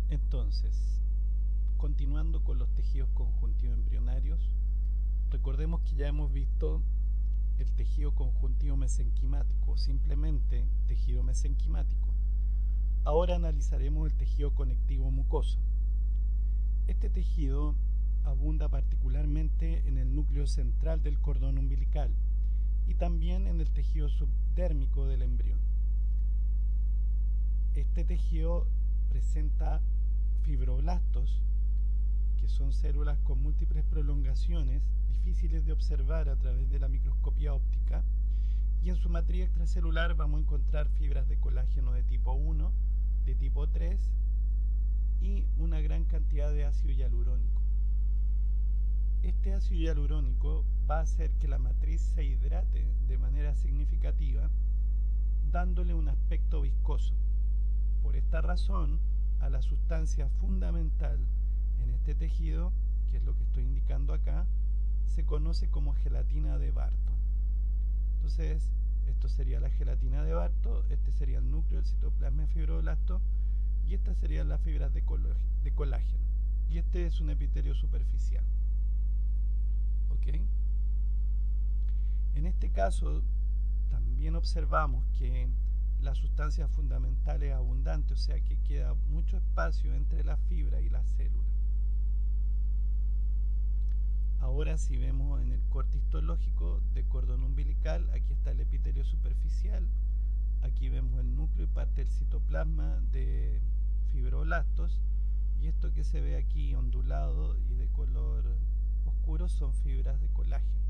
Entonces, continuando con los tejidos conjuntivos embrionarios, recordemos que ya hemos visto el tejido conjuntivo mesenquimático, o simplemente tejido mesenquimático. Ahora analizaremos el tejido conectivo mucoso. Este tejido abunda particularmente en el núcleo central del cordón umbilical y también en el tejido subdérmico del embrión. Este tejido presenta fibroblastos, que son células con múltiples prolongaciones, difíciles de observar a través de la microscopía óptica, y en su matriz extracelular vamos a encontrar fibras de colágeno de tipo 1, de tipo 3 y una gran cantidad de ácido hialurónico. Este ácido hialurónico va a hacer que la matriz se hidrate de manera significativa, dándole un aspecto viscoso. Por esta razón, a la sustancia fundamental en este tejido, que es lo que estoy indicando acá, se conoce como gelatina de Barton. Entonces, esto sería la gelatina de Barton, este sería el núcleo del citoplasma de fibroblasto y estas serían las fibras de colágeno. Y este es un epitelio superficial. ¿Ok? En este caso, también observamos que la sustancia fundamental es abundante, o sea que queda mucho espacio entre la fibra y la célula. Ahora si vemos en el corte histológico de cordón umbilical, aquí está el epitelio superficial, aquí vemos el núcleo y parte del citoplasma de fibroblastos, y esto que se ve aquí ondulado y de color oscuro son fibras de colágeno.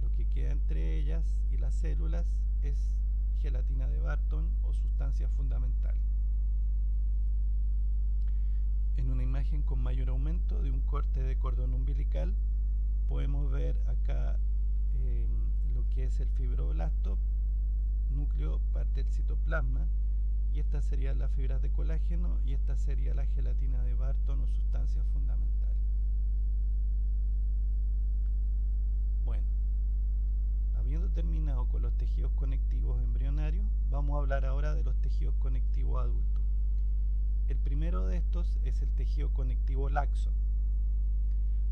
Lo que queda entre ellas y las células es gelatina de Barton o sustancia fundamental. En una imagen con mayor aumento de un corte de cordón umbilical podemos ver acá lo que es el fibroblasto, núcleo, parte del citoplasma, y estas serían las fibras de colágeno y esta sería la gelatina de Barton o sustancia fundamental. Bueno, habiendo terminado con los tejidos conectivos embrionarios, vamos a hablar ahora de los tejidos conectivos adultos. El primero de estos es el tejido conectivo laxo.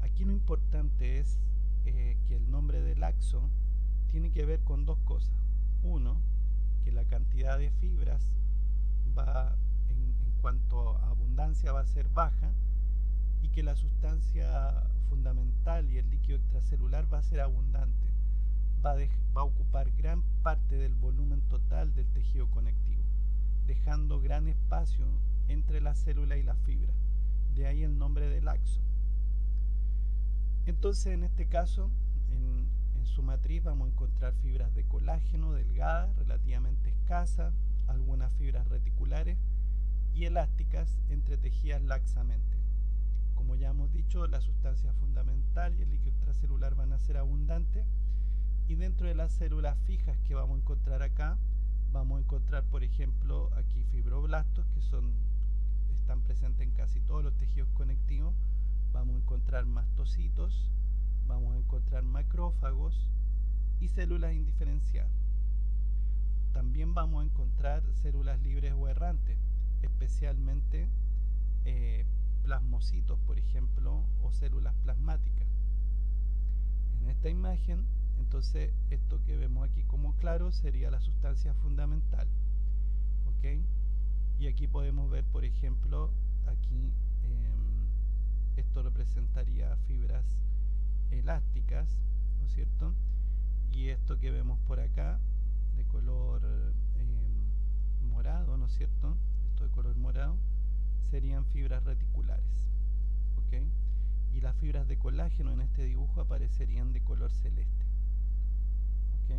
Aquí lo importante es que el nombre de laxo tiene que ver con dos cosas. Uno, que la cantidad de fibras va en cuanto a abundancia va a ser baja y que la sustancia fundamental y el líquido extracelular va a ser abundante. Va a ocupar gran parte del volumen total del tejido conectivo, dejando gran espacio entre la célula y la fibra. De ahí el nombre de laxo. Entonces, en este caso, en su matriz vamos a encontrar fibras de colágeno delgadas, relativamente escasas, algunas fibras reticulares y elásticas entretejidas laxamente. Como ya hemos dicho, la sustancia fundamental y el líquido extracelular van a ser abundantes, y dentro de las células fijas que vamos a encontrar acá, vamos a encontrar, por ejemplo, aquí fibroblastos, que están presentes en casi todos los tejidos conectivos. Vamos a encontrar mastocitos, vamos a encontrar macrófagos y células indiferenciadas. También vamos a encontrar células libres o errantes, especialmente plasmocitos, por ejemplo, o células plasmáticas. En esta imagen, entonces, esto que vemos aquí como claro sería la sustancia fundamental. ¿Ok? Y aquí podemos ver, por ejemplo, aquí esto representaría fibras elásticas, ¿no es cierto? Y esto que vemos por acá, de color morado, ¿no es cierto? Esto de color morado, serían fibras reticulares, ¿ok? Y las fibras de colágeno en este dibujo aparecerían de color celeste, ¿ok?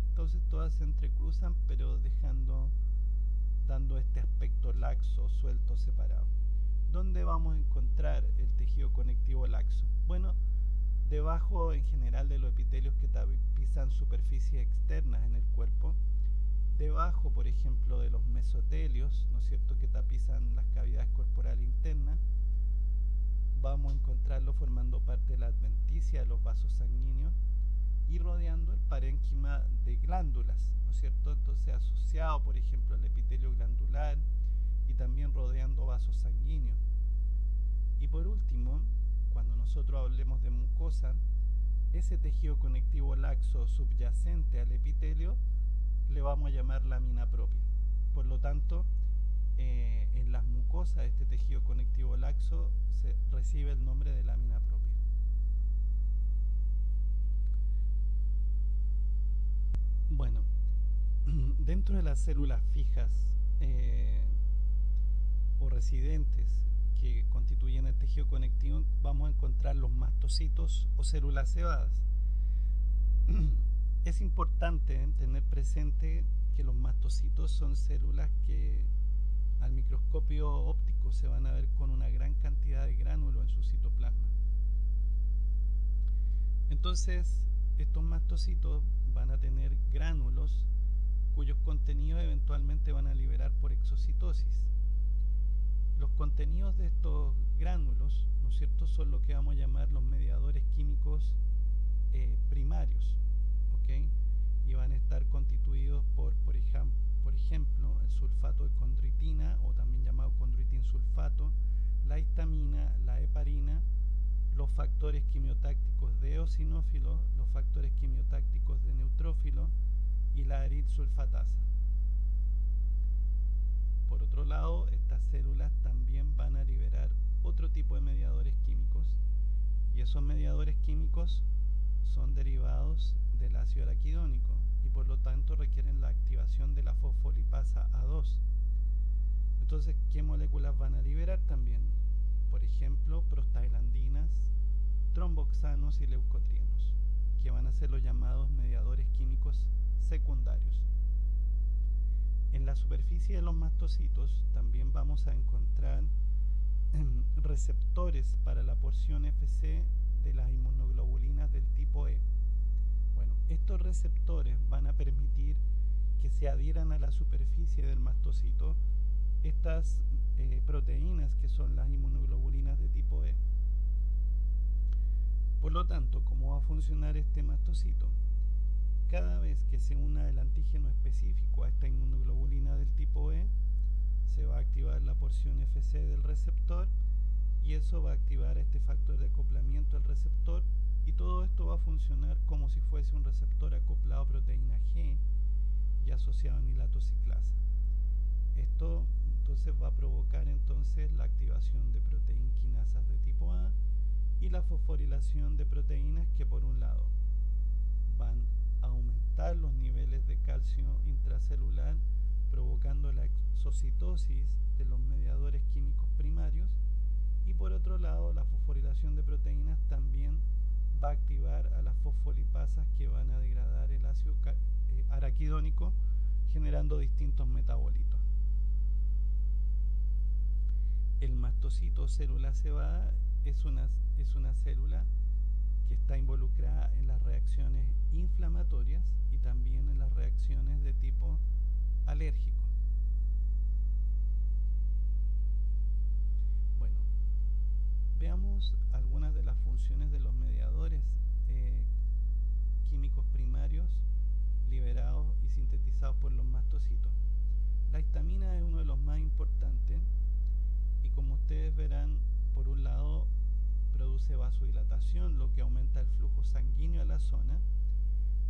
Entonces todas se entrecruzan, pero dando este aspecto laxo, suelto, separado. ¿Dónde vamos a encontrar el tejido conectivo laxo? Bueno, debajo en general de los epitelios que tapizan superficies externas en el cuerpo, debajo, por ejemplo, de los mesotelios, ¿no es cierto?, que tapizan las cavidades corporales internas, vamos a encontrarlo formando parte de la adventicia de los vasos sanguíneos y rodeando el parénquima de glándulas, ¿no es cierto? Entonces asociado, por ejemplo, al epitelio glandular y también también rodeando vasos sanguíneos. Y por último, cuando nosotros hablemos de mucosa, ese tejido conectivo laxo subyacente al epitelio le vamos a llamar lámina propia. Por lo tanto, en las mucosas este tejido conectivo laxo recibe el nombre de lámina propia. Bueno, dentro de las células fijas o residentes que constituyen el tejido conectivo vamos a encontrar los mastocitos o células cebadas. Es importante tener presente que los mastocitos son células que al microscopio óptico se van a ver con una gran cantidad de gránulos en su citoplasma. Entonces, estos mastocitos van a tener gránulos cuyos contenidos eventualmente van a liberar por exocitosis. Los contenidos de estos gránulos, ¿no es cierto?, son lo que vamos a llamar los mediadores químicos primarios, ¿ok? Y van a estar constituidos por ejemplo, el sulfato de condroitina, o también llamado condroitinsulfato, la histamina, la heparina, los factores quimiotácticos de eosinófilos, los factores quimiotácticos de neutrófilos y la aritsulfatasa. Por otro lado, estas células también van a liberar otro tipo de mediadores químicos, y esos mediadores químicos son derivados del ácido araquidónico y por lo tanto requieren la activación de la fosfolipasa A2. Entonces, ¿qué moléculas van a liberar también? Por ejemplo, prostaglandinas, tromboxanos y leucotrienos, que van a ser los llamados mediadores químicos secundarios. En la superficie de los mastocitos también vamos a encontrar receptores para la porción Fc de las inmunoglobulinas del tipo E. Bueno, estos receptores van a permitir que se adhieran a la superficie del mastocito estas proteínas que son las inmunoglobulinas de tipo E. Por lo tanto, ¿cómo va a funcionar este mastocito? Cada vez que se una el antígeno específico a esta inmunoglobulina del tipo E, se va a activar la porción Fc del receptor y eso va a activar este factor de acoplamiento al receptor, y todo esto va a funcionar como si fuese un receptor acoplado a proteína G y asociado a nilatociclasa. Esto entonces va a provocar entonces la activación de proteinquinasas de tipo A y la fosforilación de proteínas que por un lado van a aumentar los niveles de calcio intracelular, provocando la exocitosis de los mediadores químicos primarios, y por otro lado la fosforilación de proteínas también va a activar a las fosfolipasas que van a degradar el ácido araquidónico, generando distintos metabolitos. El mastocito, célula cebada, es una célula que está involucrada en las reacciones inflamatorias y también en las reacciones de tipo alérgico. Bueno, veamos algunas de las funciones de los mediadores químicos primarios liberados y sintetizados por los mastocitos. La histamina es uno de los más importantes y, como ustedes verán, por un lado produce vasodilatación, lo que aumenta el flujo sanguíneo a la zona,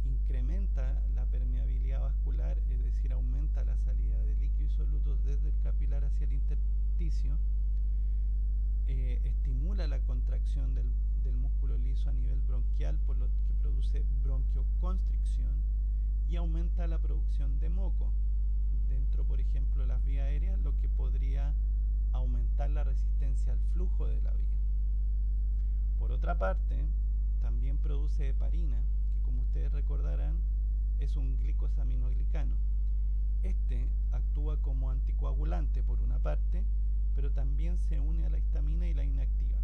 incrementa la permeabilidad vascular, es decir, aumenta la salida de líquidos y solutos desde el capilar hacia el intersticio, estimula la contracción del músculo liso a nivel bronquial, por lo que produce bronquioconstricción, y aumenta la producción de moco dentro, por ejemplo, de las vías aéreas, lo que podría aumentar la resistencia al flujo de la vía. Por otra parte, también produce heparina, que, como ustedes recordarán, es un glicosaminoglicano. Este actúa como anticoagulante por una parte, pero también se une a la histamina y la inactiva.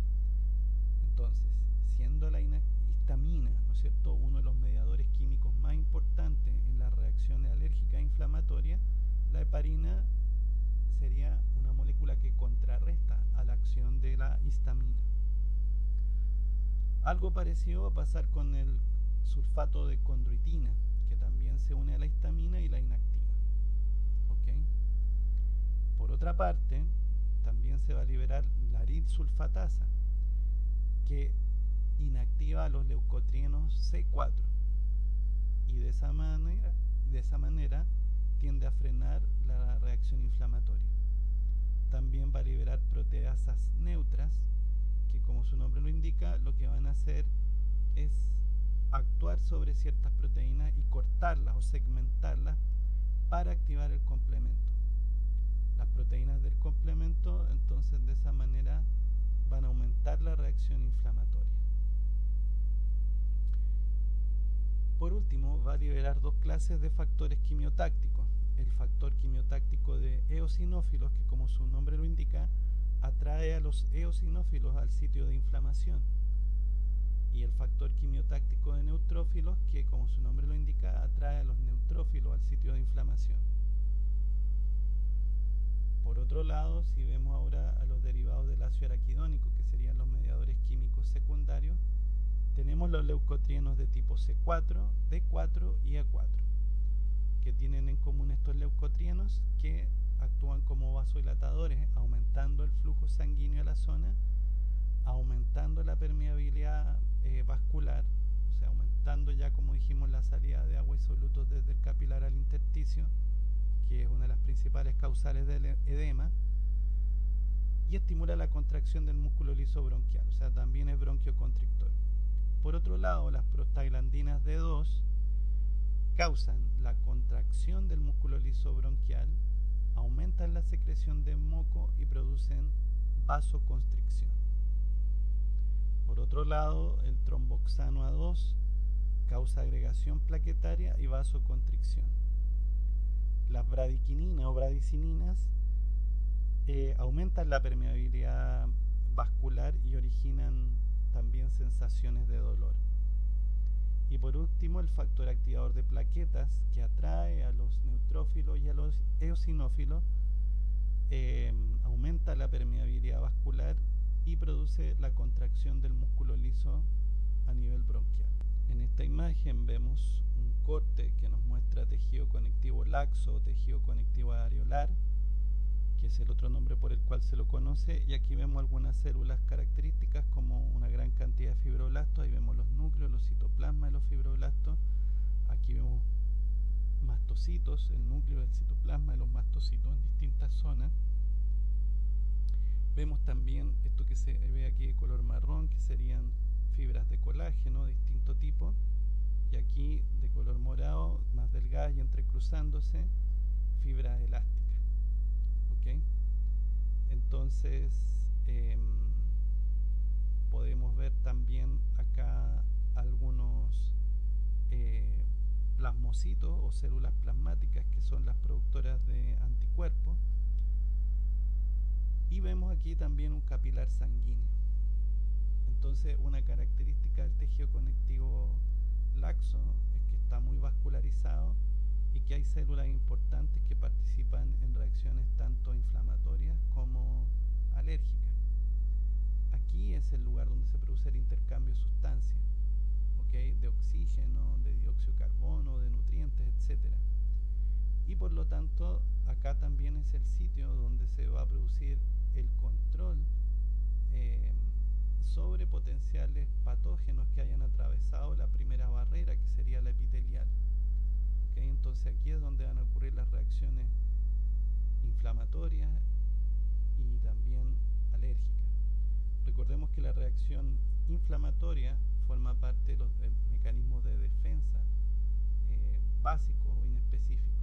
Entonces, siendo la histamina, ¿no es cierto?, uno de los mediadores químicos más importantes en las reacciones alérgicas e inflamatorias, la heparina sería una molécula que contrarresta a la acción de la histamina. Algo parecido va a pasar con el sulfato de condroitina, que también se une a la histamina y la inactiva. ¿Ok? Por otra parte, también se va a liberar la aritsulfatasa, que inactiva a los leucotrienos C4 y de esa manera tiende a frenar la reacción inflamatoria. También va a liberar proteasas neutras, que como su nombre lo indica, lo que van a hacer es actuar sobre ciertas proteínas y cortarlas o segmentarlas para activar el complemento. Las proteínas del complemento, entonces, de esa manera van a aumentar la reacción inflamatoria. Por último, va a liberar dos clases de factores quimiotácticos. El factor quimiotáctico de eosinófilos, que como su nombre lo indica, atrae a los eosinófilos al sitio de inflamación. Y el factor quimiotáctico de neutrófilos, que como su nombre lo indica, atrae a los neutrófilos al sitio de inflamación. Por otro lado, si vemos ahora a los derivados del ácido araquidónico, que serían los mediadores químicos secundarios, tenemos los leucotrienos de tipo C4, D4 y E4. ¿Qué tienen en común estos leucotrienos? Que actúan como vasodilatadores, aumentando el flujo sanguíneo a la zona, aumentando la permeabilidad vascular, o sea, aumentando ya, como dijimos, la salida de agua y solutos desde el capilar al intersticio, que es una de las principales causales del edema, y estimula la contracción del músculo liso bronquial, o sea, también es bronquioconstrictor. Por otro lado, las prostaglandinas D2 causan la contracción del músculo liso bronquial, aumentan la secreción de moco y producen vasoconstricción. Por otro lado, el tromboxano A2 causa agregación plaquetaria y vasoconstricción. Las bradiquininas o bradicininas aumentan la permeabilidad vascular y originan también sensaciones de dolor. Y por último, el factor activador de plaquetas, que atrae a los neutrófilos y a los eosinófilos, aumenta la permeabilidad vascular y produce la contracción del músculo liso a nivel bronquial. En esta imagen vemos un corte que nos muestra tejido conectivo laxo o tejido conectivo areolar, que es el otro nombre por el cual se lo conoce, y aquí vemos algunas células características como una gran cantidad de fibroblastos. Ahí vemos los núcleos, los citoplasmas de los fibroblastos. Aquí vemos mastocitos, el núcleo del citoplasma de los mastocitos en distintas zonas. Vemos también esto que se ve aquí de color marrón, que serían fibras de colágeno de distinto tipo, y aquí de color morado, más delgadas y entrecruzándose, fibras elásticas. ¿Okay? Entonces podemos ver también acá algunos plasmocitos o células plasmáticas, que son las productoras de anticuerpos, y vemos aquí también un capilar sanguíneo. Entonces, una característica del tejido conectivo laxo es que está muy vascularizado y que hay células importantes que participan en reacciones tanto inflamatorias como alérgicas. Aquí es el lugar donde se produce el intercambio de sustancias, ¿okay? De oxígeno, de dióxido de carbono, de nutrientes, etc. Y por lo tanto, acá también es el sitio donde se va a producir el control sobre potenciales patógenos que hayan atravesado la primera barrera, que sería la epitelial. ¿Okay? Entonces aquí es donde van a ocurrir las reacciones inflamatorias y también alérgicas. Recordemos que la reacción inflamatoria forma parte de los mecanismos de defensa básicos o inespecíficos.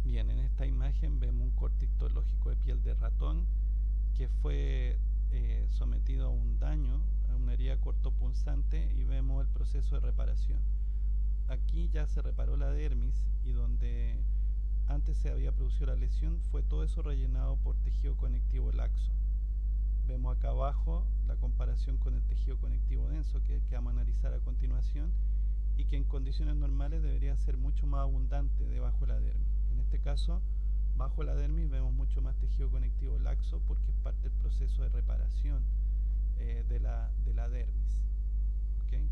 Bien, en esta imagen vemos un corte histológico de piel de ratón que fue sometido a un daño, a una herida cortopunzante, y vemos el proceso de reparación. Aquí ya se reparó la dermis, y donde antes se había producido la lesión fue todo eso rellenado por tejido conectivo laxo. Vemos acá abajo la comparación con el tejido conectivo denso, que es el que vamos a analizar a continuación, y que en condiciones normales debería ser mucho más abundante debajo de la dermis. En este caso, bajo la dermis vemos mucho más tejido conectivo laxo, porque es parte del proceso de reparación de la dermis. ¿Okay?